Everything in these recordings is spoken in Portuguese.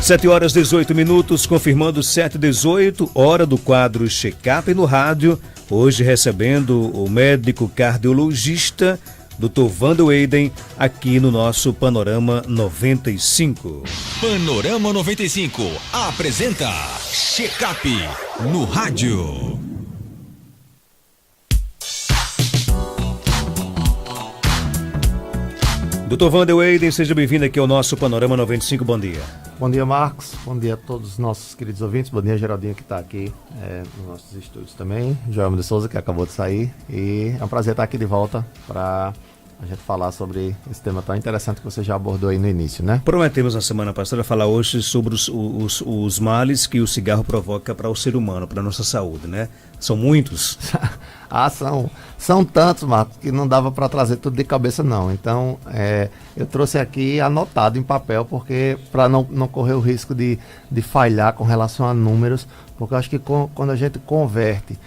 7h18, confirmando 7h18, hora do quadro Check-up no rádio. Hoje recebendo o médico cardiologista, Dr. Wander Weyden, aqui no nosso Panorama 95. Panorama 95 apresenta Check-up no rádio. Dr. Wander Weyden, seja bem-vindo aqui ao nosso Panorama 95, bom dia. Bom dia, Marcos, bom dia a todos os nossos queridos ouvintes, bom dia, Geraldinho, que está aqui nos nossos estúdios também, Joel de Souza, que acabou de sair, e é um prazer estar aqui de volta para a gente falar sobre esse tema tão interessante que você já abordou aí no início, né? Prometemos na semana passada falar hoje sobre os males que o cigarro provoca para o ser humano, para a nossa saúde, né? São muitos. São tantos, Marcos, que não dava para trazer tudo de cabeça não. Então, eu trouxe aqui anotado em papel, porque para não correr o risco de falhar com relação a números, porque eu acho que quando a gente converte,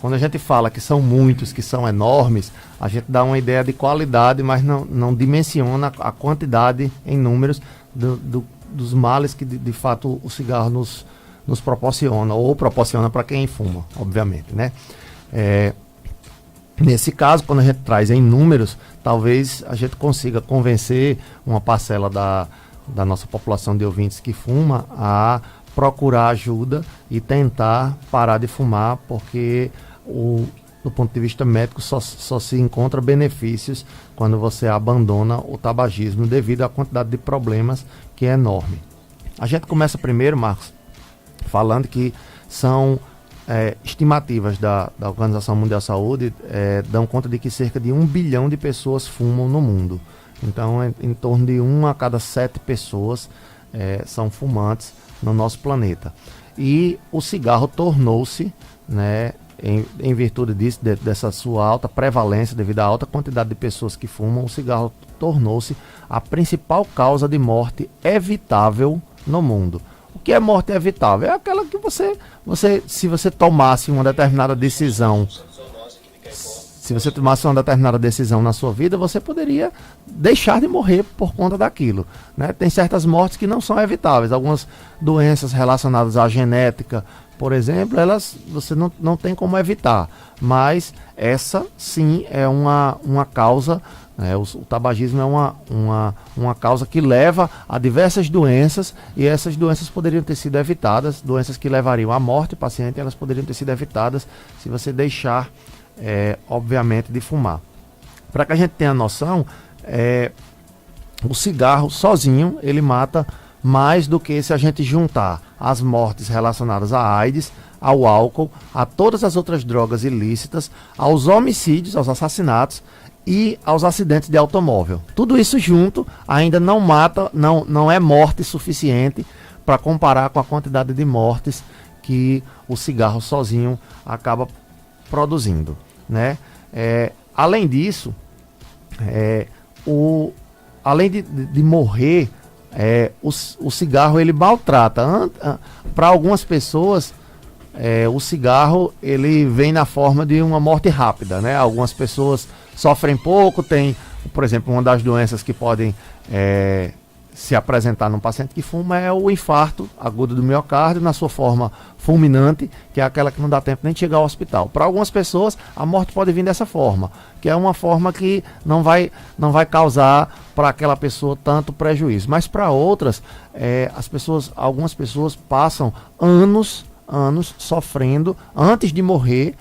quando a gente fala que são muitos, que são enormes, a gente dá uma ideia de qualidade, mas não dimensiona a quantidade em números dos males que de fato o cigarro nos proporciona, ou proporciona para quem fuma, obviamente, né? Nesse caso, quando a gente traz em números, talvez a gente consiga convencer uma parcela da nossa população de ouvintes que fuma a procurar ajuda e tentar parar de fumar, porque do ponto de vista médico só se encontra benefícios quando você abandona o tabagismo devido à quantidade de problemas que é enorme. A gente começa primeiro, Marcos, falando que são estimativas da Organização Mundial da Saúde dão conta de que cerca de 1 bilhão de pessoas fumam no mundo. Então, em torno de 1 a cada 7 pessoas são fumantes no nosso planeta. E o cigarro tornou-se, né, em virtude disso, dessa sua alta prevalência, devido à alta quantidade de pessoas que fumam, o cigarro tornou-se a principal causa de morte evitável no mundo. O que é morte evitável? É aquela que se você tomasse uma determinada decisão, na sua vida, você poderia deixar de morrer por conta daquilo, né? Tem certas mortes que não são evitáveis. Algumas doenças relacionadas à genética, por exemplo, você não tem como evitar. Mas essa sim é uma causa. O tabagismo é uma causa que leva a diversas doenças, e essas doenças poderiam ter sido evitadas, doenças que levariam à morte do paciente, elas poderiam ter sido evitadas se você deixar, obviamente, de fumar. Para que a gente tenha noção, o cigarro sozinho, ele mata mais do que se a gente juntar as mortes relacionadas à AIDS, ao álcool, a todas as outras drogas ilícitas, aos homicídios, aos assassinatos e aos acidentes de automóvel. Tudo isso junto ainda não mata, não é morte suficiente para comparar com a quantidade de mortes que o cigarro sozinho acaba produzindo, né? Além disso, além de morrer, o cigarro ele maltrata. Para algumas pessoas, o cigarro ele vem na forma de uma morte rápida, né? Algumas pessoas sofrem pouco, tem, por exemplo, uma das doenças que podem se apresentar num paciente que fuma é o infarto agudo do miocárdio, na sua forma fulminante, que é aquela que não dá tempo nem de chegar ao hospital. Para algumas pessoas, a morte pode vir dessa forma, que é uma forma que não vai causar para aquela pessoa tanto prejuízo. Mas para outras, algumas pessoas passam anos sofrendo, antes de morrer,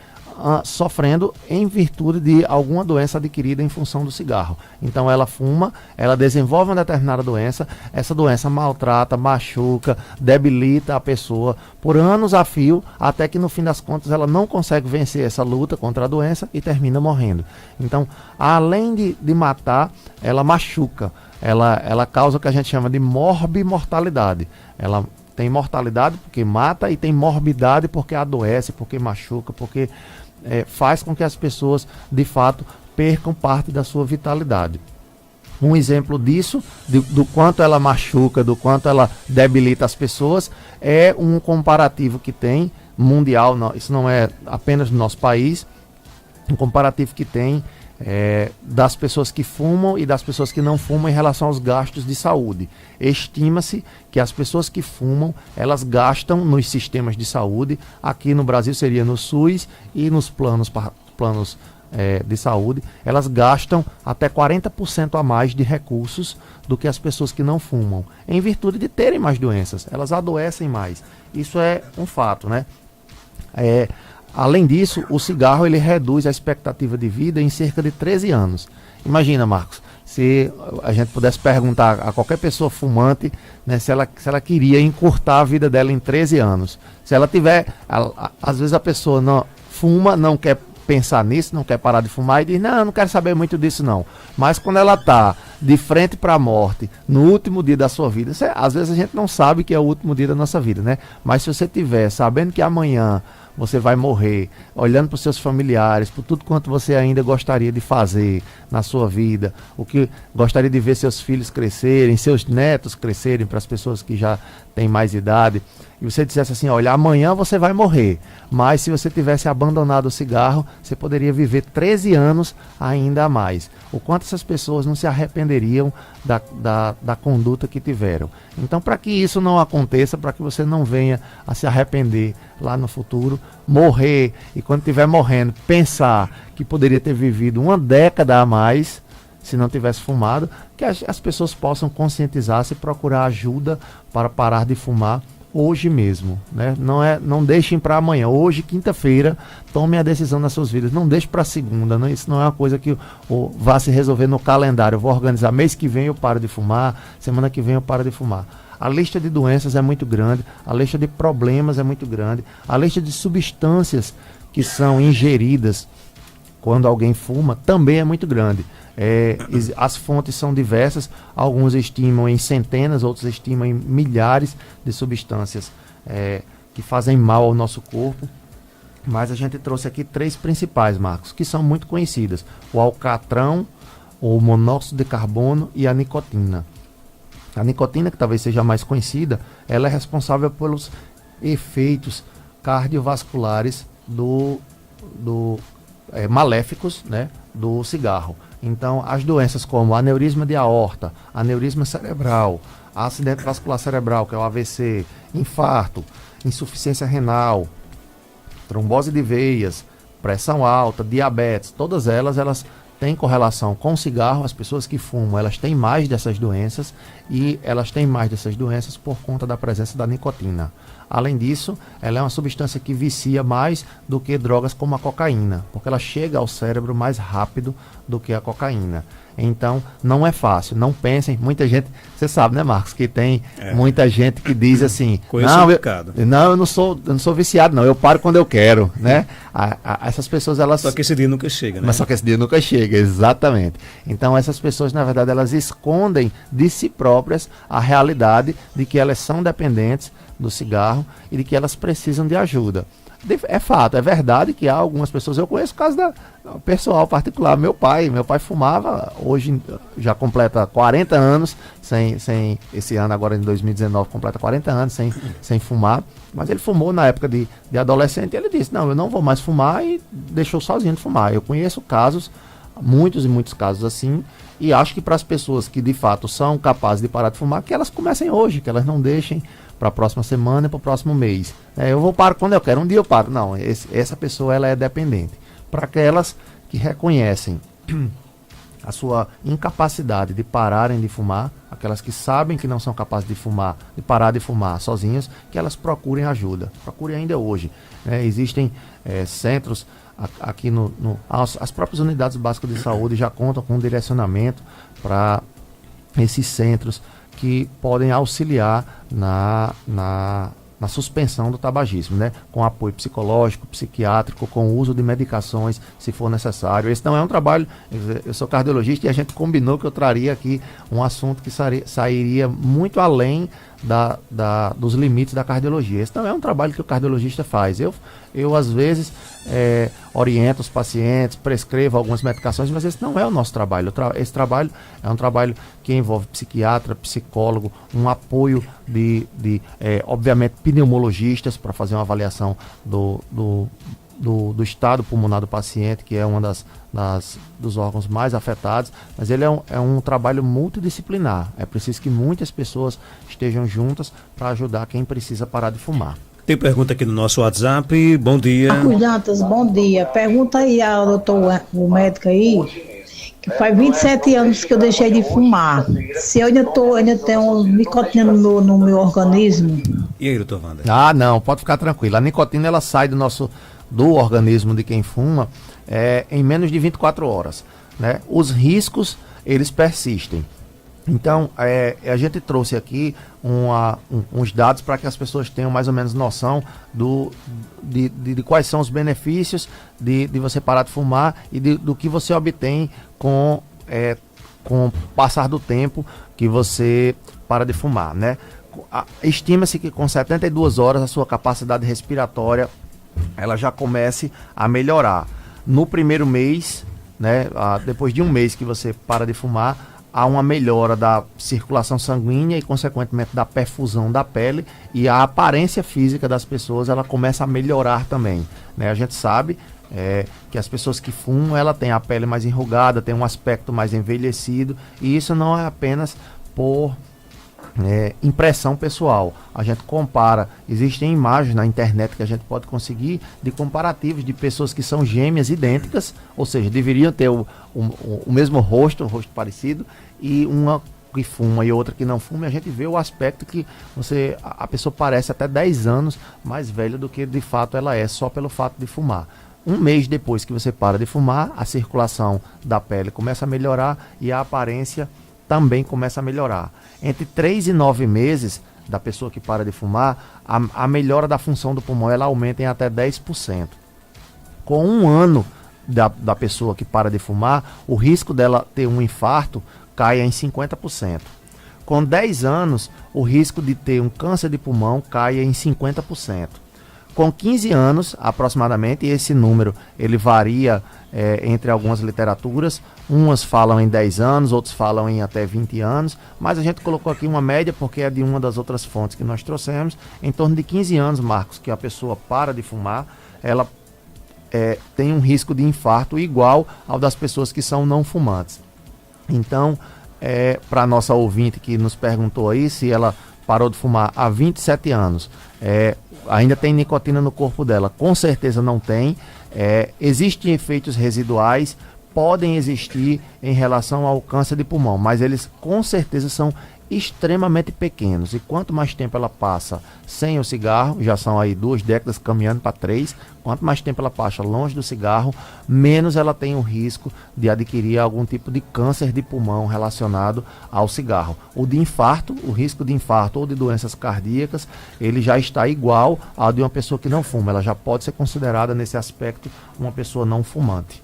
sofrendo em virtude de alguma doença adquirida em função do cigarro. Então ela fuma, ela desenvolve uma determinada doença, essa doença maltrata, machuca, debilita a pessoa por anos a fio, até que no fim das contas ela não consegue vencer essa luta contra a doença e termina morrendo. Então, além de matar, ela machuca, ela causa o que a gente chama de morbimortalidade. Ela tem mortalidade porque mata e tem morbidade porque adoece, porque machuca, porque faz com que as pessoas, de fato, percam parte da sua vitalidade. Um exemplo disso, do quanto ela machuca, do quanto ela debilita as pessoas, é um comparativo que tem mundial, isso não é apenas no nosso país, um comparativo que tem das pessoas que fumam e das pessoas que não fumam em relação aos gastos de saúde. Estima-se que as pessoas que fumam, elas gastam nos sistemas de saúde, aqui no Brasil seria no SUS e nos planos de saúde, elas gastam até 40% a mais de recursos do que as pessoas que não fumam, em virtude de terem mais doenças, elas adoecem mais. Isso é um fato, né? Além disso, o cigarro ele reduz a expectativa de vida em cerca de 13 anos. Imagina, Marcos, se a gente pudesse perguntar a qualquer pessoa fumante, né, se ela queria encurtar a vida dela em 13 anos. Se ela tiver, às vezes a pessoa não fuma, não quer pensar nisso, não quer parar de fumar e diz, não quero saber muito disso não. Mas quando ela está de frente para a morte, no último dia da sua vida, às vezes a gente não sabe que é o último dia da nossa vida, né? Mas se você tiver sabendo que amanhã você vai morrer, olhando para os seus familiares, por tudo quanto você ainda gostaria de fazer na sua vida, o que gostaria de ver seus filhos crescerem, seus netos crescerem, para as pessoas que já têm mais idade, e você dissesse assim, olha, amanhã você vai morrer, mas se você tivesse abandonado o cigarro, você poderia viver 13 anos ainda a mais. O quanto essas pessoas não se arrependeriam da conduta que tiveram. Então, para que isso não aconteça, para que você não venha a se arrepender lá no futuro, morrer, e quando estiver morrendo, pensar que poderia ter vivido uma década a mais, se não tivesse fumado, que as pessoas possam conscientizar-se e procurar ajuda para parar de fumar hoje mesmo, né? Não deixem para amanhã. Hoje, quinta-feira, tomem a decisão nas suas vidas. Não deixe para segunda. Não, isso não é uma coisa que vá se resolver no calendário. Eu vou organizar mês que vem eu paro de fumar, semana que vem eu paro de fumar. A lista de doenças é muito grande, a lista de problemas é muito grande, a lista de substâncias que são ingeridas quando alguém fuma também é muito grande. As fontes são diversas, alguns estimam em centenas, outros estimam em milhares de substâncias que fazem mal ao nosso corpo, mas a gente trouxe aqui 3 principais, Marcos, que são muito conhecidas: o alcatrão, o monóxido de carbono e a nicotina. A nicotina, que talvez seja a mais conhecida, ela é responsável pelos efeitos cardiovasculares maléficos, né, do cigarro. Então, as doenças como aneurisma de aorta, aneurisma cerebral, acidente vascular cerebral, que é o AVC, infarto, insuficiência renal, trombose de veias, pressão alta, diabetes, todas elas têm correlação com o cigarro. As pessoas que fumam, elas têm mais dessas doenças, e elas têm mais dessas doenças por conta da presença da nicotina. Além disso, ela é uma substância que vicia mais do que drogas como a cocaína, porque ela chega ao cérebro mais rápido do que a cocaína. Então, não é fácil. Não pensem, muita gente, você sabe, né, Marcos, que tem muita gente que diz assim, eu não sou viciado, não, eu paro quando eu quero, né? Essas pessoas, elas... Só que esse dia nunca chega, né? Mas só que esse dia nunca chega, exatamente. Então, essas pessoas, na verdade, elas escondem de si próprias a realidade de que elas são dependentes do cigarro e de que elas precisam de ajuda. É fato, é verdade que há algumas pessoas, eu conheço o caso da pessoal particular, meu pai fumava, hoje já completa 40 anos, esse ano agora em 2019 completa 40 anos sem fumar, mas ele fumou na época de adolescente, e ele disse, não, eu não vou mais fumar, e deixou sozinho de fumar. Eu conheço casos, muitos e muitos casos assim, e acho que para as pessoas que de fato são capazes de parar de fumar, que elas comecem hoje, que elas não deixem para a próxima semana e para o próximo mês. Eu vou parar quando eu quero, um dia eu paro. Não, essa pessoa, ela é dependente. Para aquelas que reconhecem a sua incapacidade de pararem de fumar, aquelas que sabem que não são capazes de fumar, de parar de fumar sozinhas, que elas procurem ajuda. Procurem ainda hoje. Existem centros aqui as próprias unidades básicas de saúde já contam com um direcionamento para esses centros que podem auxiliar na suspensão do tabagismo, né? Com apoio psicológico, psiquiátrico, com o uso de medicações, se for necessário. Esse não é um trabalho, eu sou cardiologista e a gente combinou que eu traria aqui um assunto que sairia muito além dos limites da cardiologia. Esse não é um trabalho que o cardiologista faz. Eu às vezes oriento os pacientes, prescrevo algumas medicações, mas esse não é o nosso trabalho. Esse trabalho é um trabalho que envolve psiquiatra, psicólogo, um apoio obviamente, pneumologistas para fazer uma avaliação do estado pulmonar do paciente, que é uma dos órgãos mais afetados, mas ele é um trabalho multidisciplinar. É preciso que muitas pessoas estejam juntas para ajudar quem precisa parar de fumar. Tem pergunta aqui no nosso WhatsApp. Bom dia. Marcos Dantas, bom dia. Pergunta aí ao doutor, o médico aí, que faz 27 anos que eu deixei de fumar. Se eu ainda tenho nicotina no meu organismo. E aí, doutor Wander? Ah, não, pode ficar tranquilo. A nicotina ela sai do organismo de quem fuma em menos de 24 horas. Né? Os riscos, eles persistem. Então, a gente trouxe aqui uns dados para que as pessoas tenham mais ou menos noção de quais são os benefícios de você parar de fumar e do que você obtém com o passar do tempo que você para de fumar, né? Estima-se que com 72 horas a sua capacidade respiratória ela já comece a melhorar. No primeiro mês, né, depois de um mês que você para de fumar, há uma melhora da circulação sanguínea e, consequentemente, da perfusão da pele, e a aparência física das pessoas ela começa a melhorar também. Né? A gente sabe que as pessoas que fumam ela tem a pele mais enrugada, tem um aspecto mais envelhecido, e isso não é apenas por impressão pessoal. A gente compara, existem imagens na internet que a gente pode conseguir de comparativos de pessoas que são gêmeas idênticas, ou seja, deveriam ter o mesmo rosto, um rosto parecido, e uma que fuma e outra que não fuma, e a gente vê o aspecto que a pessoa parece até 10 anos mais velha do que de fato ela é, só pelo fato de fumar. Um mês depois que você para de fumar, a circulação da pele começa a melhorar e a aparência também começa a melhorar. Entre 3 e 9 meses da pessoa que para de fumar, a melhora da função do pulmão ela aumenta em até 10%. Com um ano da pessoa que para de fumar, o risco dela ter um infarto cai em 50%. Com 10 anos, o risco de ter um câncer de pulmão cai em 50%. Com 15 anos, aproximadamente, e esse número ele varia entre algumas literaturas, umas falam em 10 anos, outros falam em até 20 anos, mas a gente colocou aqui uma média, porque é de uma das outras fontes que nós trouxemos, em torno de 15 anos, Marcos, que a pessoa para de fumar, ela tem um risco de infarto igual ao das pessoas que são não fumantes. Então, para a nossa ouvinte que nos perguntou aí se ela parou de fumar há 27 anos, ainda tem nicotina no corpo dela, com certeza não tem. Existem efeitos residuais, podem existir em relação ao câncer de pulmão, mas eles com certeza são extremamente pequenos, e quanto mais tempo ela passa sem o cigarro, já são aí 2 décadas caminhando para 3, quanto mais tempo ela passa longe do cigarro, menos ela tem o risco de adquirir algum tipo de câncer de pulmão relacionado ao cigarro. O de infarto, o risco de infarto ou de doenças cardíacas, ele já está igual ao de uma pessoa que não fuma, ela já pode ser considerada nesse aspecto uma pessoa não fumante.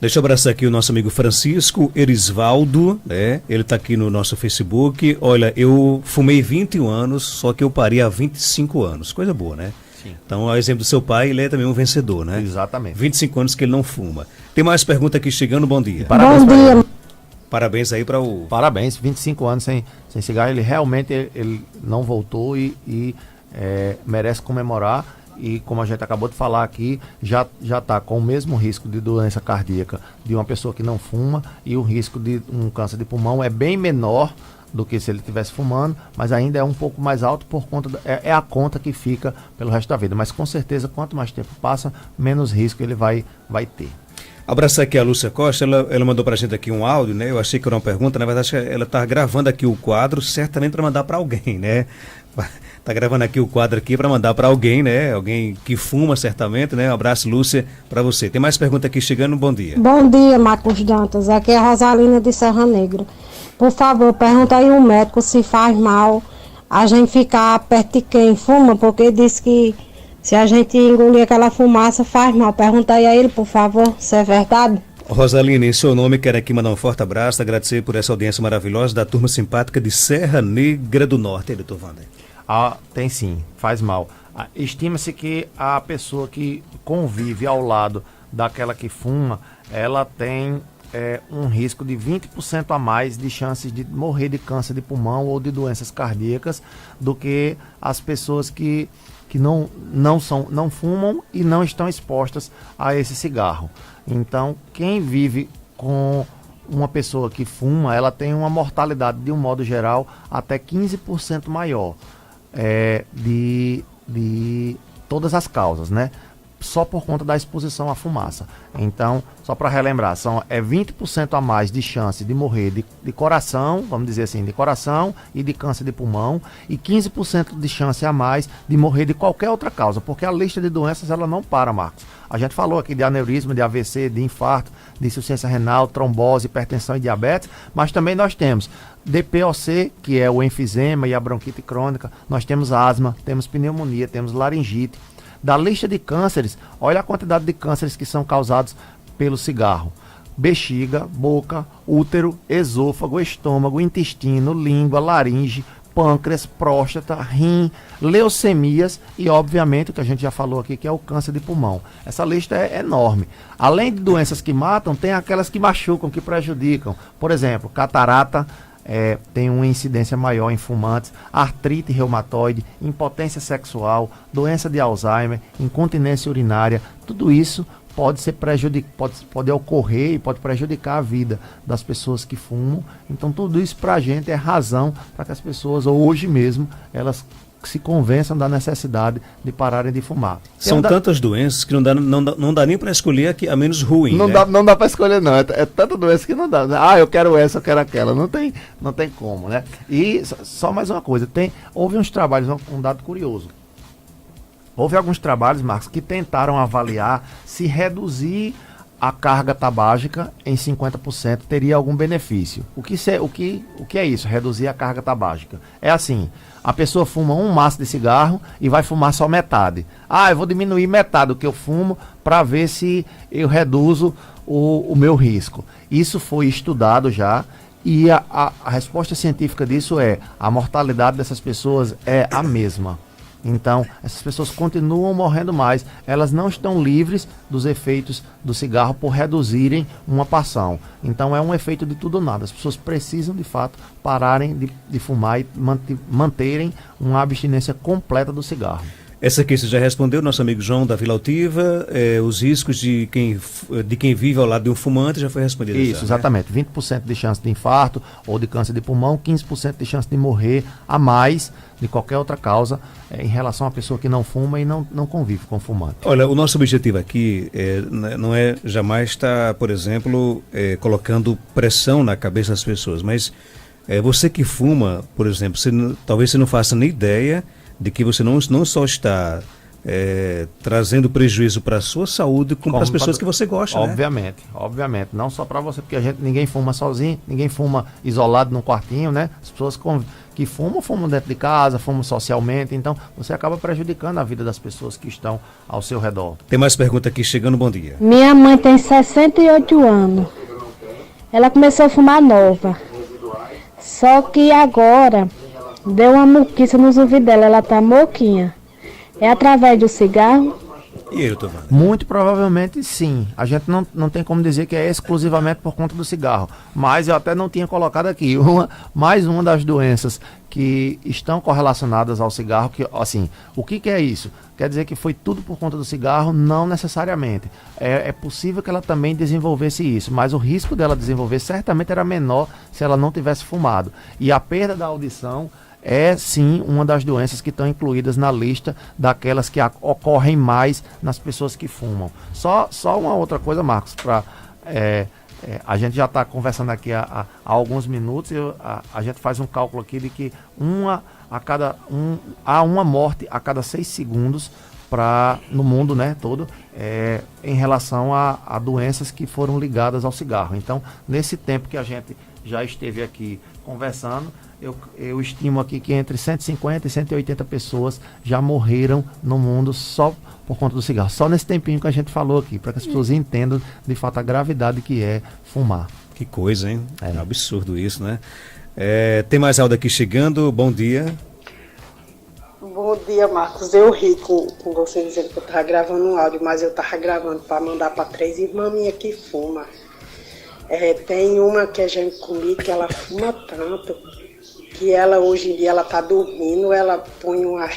Deixa eu abraçar aqui o nosso amigo Francisco Erisvaldo, né? Ele está aqui no nosso Facebook. Olha, eu fumei 21 anos, só que eu parei há 25 anos. Coisa boa, né? Sim. Então, ao exemplo do seu pai, ele é também um vencedor, né? Exatamente. 25 anos que ele não fuma. Tem mais pergunta aqui chegando, bom dia. Parabéns. Bom dia. Parabéns aí para o... Parabéns, 25 anos sem cigarro, ele realmente ele não voltou e merece comemorar. E como a gente acabou de falar aqui, já está com o mesmo risco de doença cardíaca de uma pessoa que não fuma, e o risco de um câncer de pulmão é bem menor do que se ele estivesse fumando, mas ainda é um pouco mais alto por conta é a conta que fica pelo resto da vida. Mas com certeza, quanto mais tempo passa, menos risco ele vai ter. Abraçar aqui a Lúcia Costa, ela mandou pra gente aqui um áudio, né? Eu achei que era uma pergunta, na verdade ela tá gravando aqui o quadro, certamente para mandar para alguém, né? Tá gravando aqui o quadro aqui para mandar para alguém, né? Alguém que fuma certamente, né? Um abraço, Lúcia, para você. Tem mais pergunta aqui chegando, bom dia. Bom dia, Marcos Dantas. Aqui é a Rosalina de Serra Negra. Por favor, pergunta aí ao médico se faz mal a gente ficar perto de quem fuma, porque diz que se a gente engolir aquela fumaça faz mal. Pergunta aí a ele, por favor, se é verdade. Rosalina, em seu nome, quero aqui mandar um forte abraço, agradecer por essa audiência maravilhosa da turma simpática de Serra Negra do Norte, doutor Wander. Tem sim, faz mal. Estima-se que a pessoa que convive ao lado daquela que fuma, ela tem um risco de 20% a mais de chances de morrer de câncer de pulmão ou de doenças cardíacas do que as pessoas que que não fumam e não estão expostas a esse cigarro. Então, quem vive com uma pessoa que fuma, ela tem uma mortalidade, de um modo geral, até 15% maior de todas as causas, né? Só por conta da exposição à fumaça. Então, só para relembrar, 20% a mais de chance de morrer de coração, vamos dizer assim, de coração e de câncer de pulmão, e 15% de chance a mais de morrer de qualquer outra causa, porque a lista de doenças ela não para, Marcos. A gente falou aqui de aneurisma, de AVC, de infarto, de insuficiência renal, trombose, hipertensão e diabetes, mas também nós temos DPOC, que é o enfisema e a bronquite crônica, nós temos asma, temos pneumonia, temos laringite. Da lista de cânceres, olha a quantidade de cânceres que são causados pelo cigarro: bexiga, boca, útero, esôfago, estômago, intestino, língua, laringe, pâncreas, próstata, rim, leucemias e, obviamente, o que a gente já falou aqui, que é o câncer de pulmão. Essa lista é enorme. Além de doenças que matam, tem aquelas que machucam, que prejudicam. Por exemplo, catarata, tem uma incidência maior em fumantes, artrite reumatoide, impotência sexual, doença de Alzheimer, incontinência urinária, tudo isso pode ocorrer e pode prejudicar a vida das pessoas que fumam. Então tudo isso para a gente é razão para que as pessoas, hoje mesmo, elas se convençam da necessidade de pararem de fumar. São tantas doenças que não dá nem para escolher a menos ruim. Não dá para escolher, não. É tanta doença que não dá. Eu quero essa, eu quero aquela. Não tem como, né? E só mais uma coisa. Houve uns trabalhos, um dado curioso. Houve alguns trabalhos, Marcos, que tentaram avaliar se reduzir a carga tabágica em 50% teria algum benefício. O que é isso, reduzir a carga tabágica? É assim, a pessoa fuma um maço de cigarro e vai fumar só metade. Eu vou diminuir metade do que eu fumo para ver se eu reduzo o meu risco. Isso foi estudado já e a resposta científica disso a mortalidade dessas pessoas é a mesma. Então, essas pessoas continuam morrendo mais. Elas não estão livres dos efeitos do cigarro por reduzirem uma passão. Então, é um efeito de tudo ou nada. As pessoas precisam, de fato, pararem de fumar e manterem uma abstinência completa do cigarro. Essa aqui você já respondeu, nosso amigo João da Vila Altiva, os riscos de quem vive ao lado de um fumante já foi respondido. Isso, exatamente. 20% de chance de infarto ou de câncer de pulmão, 15% de chance de morrer a mais de qualquer outra causa em relação à pessoa que não fuma e não convive com o fumante. Olha, o nosso objetivo aqui não é jamais estar, por exemplo, colocando pressão na cabeça das pessoas, mas você que fuma, por exemplo, talvez você não faça nem ideia de que você não só está trazendo prejuízo para a sua saúde, como para as pessoas que você gosta, obviamente, né? Obviamente, não só para você, porque ninguém fuma sozinho, ninguém fuma isolado num quartinho, né? As pessoas que fumam dentro de casa, fumam socialmente, então você acaba prejudicando a vida das pessoas que estão ao seu redor. Tem mais pergunta aqui chegando, bom dia. Minha mãe tem 68 anos, ela começou a fumar nova, só que agora deu uma muquiça nos ouvidos dela, ela tá moquinha. É através do cigarro? E eu tô vendo. Muito provavelmente sim. A gente não tem como dizer que é exclusivamente por conta do cigarro. Mas eu até não tinha colocado aqui mais uma das doenças que estão correlacionadas ao cigarro. Que, assim, o que é isso? Quer dizer que foi tudo por conta do cigarro? Não necessariamente. É possível que ela também desenvolvesse isso, mas o risco dela desenvolver certamente era menor se ela não tivesse fumado. E a perda da audição é sim uma das doenças que estão incluídas na lista daquelas que ocorrem mais nas pessoas que fumam. Só uma outra coisa, Marcos, a gente já está conversando aqui há alguns minutos, a gente faz um cálculo aqui de que há uma morte a cada 6 segundos no mundo, né, todo, em relação a doenças que foram ligadas ao cigarro. Então, nesse tempo que a gente já esteve aqui conversando, eu estimo aqui que entre 150 e 180 pessoas já morreram no mundo só por conta do cigarro. Só nesse tempinho que a gente falou aqui, para que as pessoas entendam de fato a gravidade que é fumar. Que coisa, hein? É um absurdo isso, né? Tem mais áudio aqui chegando, bom dia. Bom dia, Marcos. Eu ri com você dizendo que eu estava gravando um áudio, mas eu estava gravando para mandar para 3 irmãs minhas que fumam. Tem uma que é Jancumi, que ela fuma tanto, que ela hoje em dia ela está dormindo, ela põe uma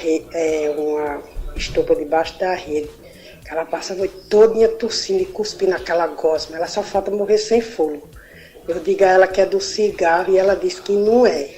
estopa debaixo da rede. Ela passa a noite todinha tossindo e cuspindo aquela gosma. Ela só falta morrer sem fôlego. Eu digo a ela que é do cigarro e ela disse que não é.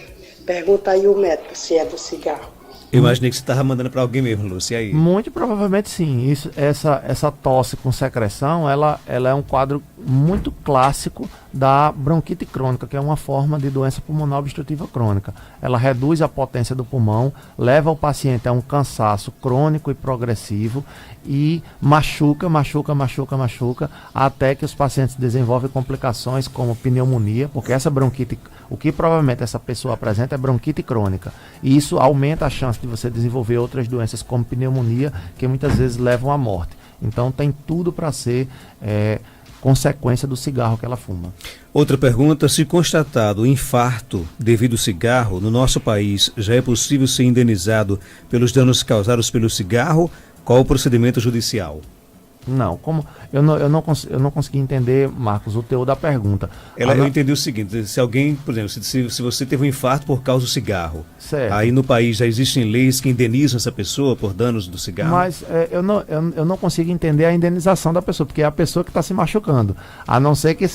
Pergunta aí o médico se é do cigarro. Eu imaginei que você estava mandando para alguém mesmo, Lúcia. E aí? Muito provavelmente sim. Essa tosse com secreção, ela é um quadro muito clássico da bronquite crônica, que é uma forma de doença pulmonar obstrutiva crônica. Ela reduz a potência do pulmão, leva o paciente a um cansaço crônico e progressivo e machuca, até que os pacientes desenvolvem complicações como pneumonia, porque essa bronquite, o que provavelmente essa pessoa apresenta é bronquite crônica. E isso aumenta a chance de você desenvolver outras doenças como pneumonia, que muitas vezes levam à morte. Então tem tudo para ser consequência do cigarro que ela fuma. Outra pergunta: se constatado infarto devido ao cigarro, no nosso país já é possível ser indenizado pelos danos causados pelo cigarro? Qual o procedimento judicial? Não, como eu não consegui entender, Marcos, o teor da pergunta. Eu entendi o seguinte: se alguém, por exemplo, se você teve um infarto por causa do cigarro, certo. Aí no país já existem leis que indenizam essa pessoa por danos do cigarro? Mas eu não consigo entender a indenização da pessoa, porque é a pessoa que está se machucando. A não ser que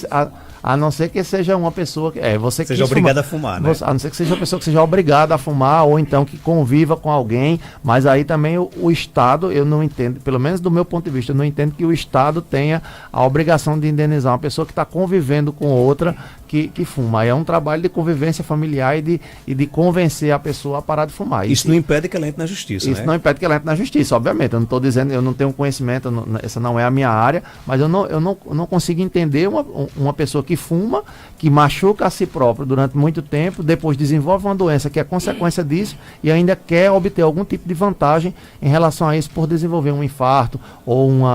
seja uma pessoa que você seja obrigada a fumar, né? A não ser que seja uma pessoa que seja obrigada a fumar, ou então que conviva com alguém. Mas aí também o Estado, eu não entendo, pelo menos do meu ponto de vista, eu não entendo que o Estado tenha a obrigação de indenizar uma pessoa que está convivendo com outra que fuma. Aí é um trabalho de convivência familiar e de convencer a pessoa a parar de fumar. Isso não impede que ela entre na justiça, Isso não impede que ela entre na justiça, obviamente. Eu não estou dizendo, eu não tenho conhecimento, essa não é a minha área, mas eu não consigo entender uma pessoa que fuma, que machuca a si próprio durante muito tempo, depois desenvolve uma doença que é consequência disso e ainda quer obter algum tipo de vantagem em relação a isso por desenvolver um infarto ou um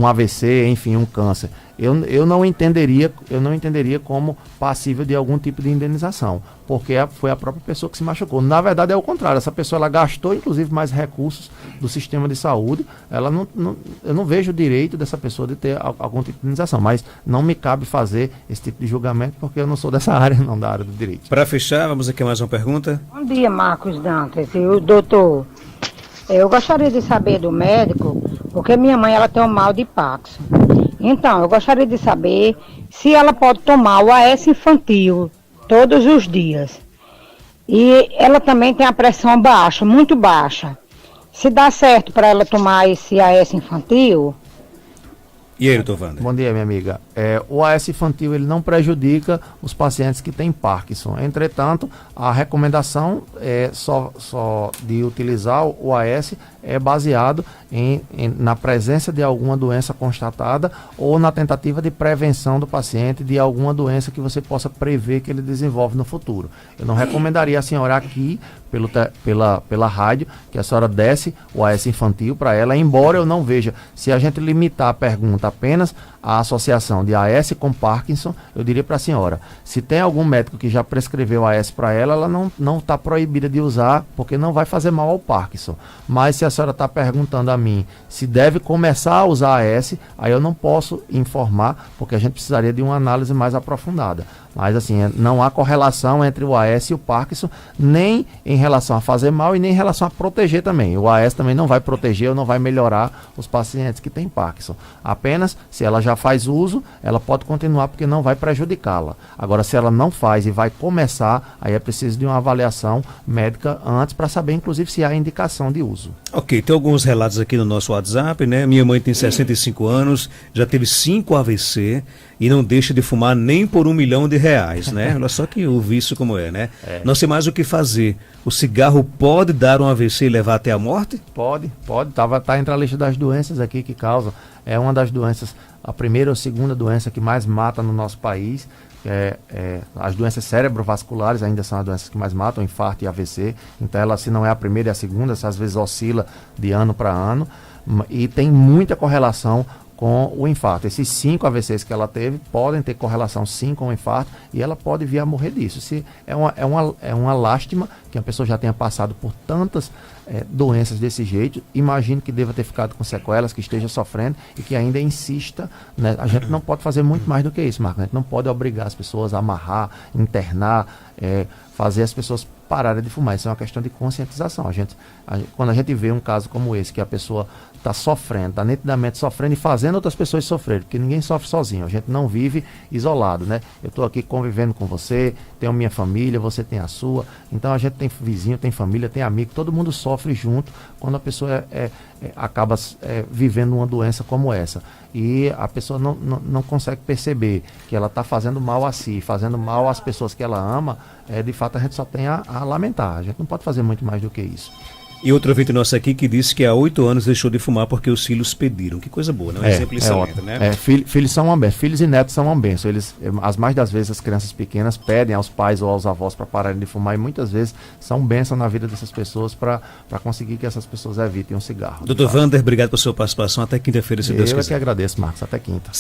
AVC, enfim, um câncer. Eu não entenderia como passível de algum tipo de indenização, porque foi a própria pessoa que se machucou. Na verdade é o contrário, essa pessoa ela gastou inclusive mais recursos do sistema de saúde, eu não vejo o direito dessa pessoa de ter algum tipo de indenização, mas não me cabe fazer esse tipo de julgamento porque eu não sou dessa área, não da área do direito. Para fechar, vamos aqui a mais uma pergunta. Bom dia, Marcos Dantas. E o doutor, eu gostaria de saber do médico, porque minha mãe ela tem um mal de Parkinson. Então, eu gostaria de saber se ela pode tomar o AS infantil todos os dias. E ela também tem a pressão baixa, muito baixa. Se dá certo para ela tomar esse AS infantil? E aí, doutor Wander? Bom dia, minha amiga. O AS infantil ele não prejudica os pacientes que têm Parkinson. Entretanto, a recomendação só de utilizar o AS é baseado na presença de alguma doença constatada ou na tentativa de prevenção do paciente de alguma doença que você possa prever que ele desenvolve no futuro. Eu não recomendaria a senhora aqui, pela rádio, que a senhora desse o AS infantil para ela, embora eu não veja, se a gente limitar a pergunta apenas à associação de AS com Parkinson, eu diria para a senhora, se tem algum médico que já prescreveu AS para ela, ela não está proibida de usar, porque não vai fazer mal ao Parkinson. Mas se a senhora está perguntando a mim se deve começar a usar AS, aí eu não posso informar, porque a gente precisaria de uma análise mais aprofundada. Mas assim, não há correlação entre o AS e o Parkinson, nem em relação a fazer mal e nem em relação a proteger também. O AS também não vai proteger ou não vai melhorar os pacientes que têm Parkinson. Apenas, se ela já faz uso, ela pode continuar porque não vai prejudicá-la. Agora, se ela não faz e vai começar, aí é preciso de uma avaliação médica antes para saber, inclusive, se há indicação de uso. Ok, tem alguns relatos aqui no nosso WhatsApp, né? Minha mãe tem 65 anos, já teve 5 AVC e não deixa de fumar nem por R$1 milhão, né? Olha só que o vício como é, né? Não sei mais o que fazer. O cigarro pode dar um AVC e levar até a morte? Pode. Tá entre a lista das doenças aqui que causam. É uma das doenças, a primeira ou segunda doença que mais mata no nosso país. As doenças cerebrovasculares ainda são as doenças que mais matam, infarto e AVC. Então ela, se não é a primeira e a segunda, às vezes oscila de ano para ano. E tem muita correlação com o infarto. Esses 5 AVCs que ela teve podem ter correlação sim com o infarto e ela pode vir a morrer disso. É uma lástima que a pessoa já tenha passado por tantas doenças desse jeito. Imagino que deva ter ficado com sequelas, que esteja sofrendo e que ainda insista, né? A gente não pode fazer muito mais do que isso, Marcos. A gente não pode obrigar as pessoas a amarrar, internar, fazer as pessoas pararem de fumar. Isso é uma questão de conscientização. Quando a gente vê um caso como esse, que a pessoa está sofrendo, está nitidamente sofrendo e fazendo outras pessoas sofrerem, porque ninguém sofre sozinho, a gente não vive isolado, né? Eu estou aqui convivendo com você, tenho minha família, você tem a sua, então a gente tem vizinho, tem família, tem amigo, todo mundo sofre junto quando a pessoa acaba vivendo uma doença como essa. E a pessoa não consegue perceber que ela está fazendo mal a si, fazendo mal às pessoas que ela ama, de fato a gente só tem a lamentar, a gente não pode fazer muito mais do que isso. E outro ouvinte nosso aqui que disse que há 8 anos deixou de fumar porque os filhos pediram. Que coisa boa, né? Um exemplo excelente, né? Filhos são uma bênção, filhos e netos são uma bênção. As mais das vezes as crianças pequenas pedem aos pais ou aos avós para pararem de fumar e muitas vezes são bênção na vida dessas pessoas para conseguir que essas pessoas evitem um cigarro. Doutor Wander, obrigado pela sua participação. Até quinta-feira, se Deus quiser. Eu que agradeço, Marcos. Até quinta.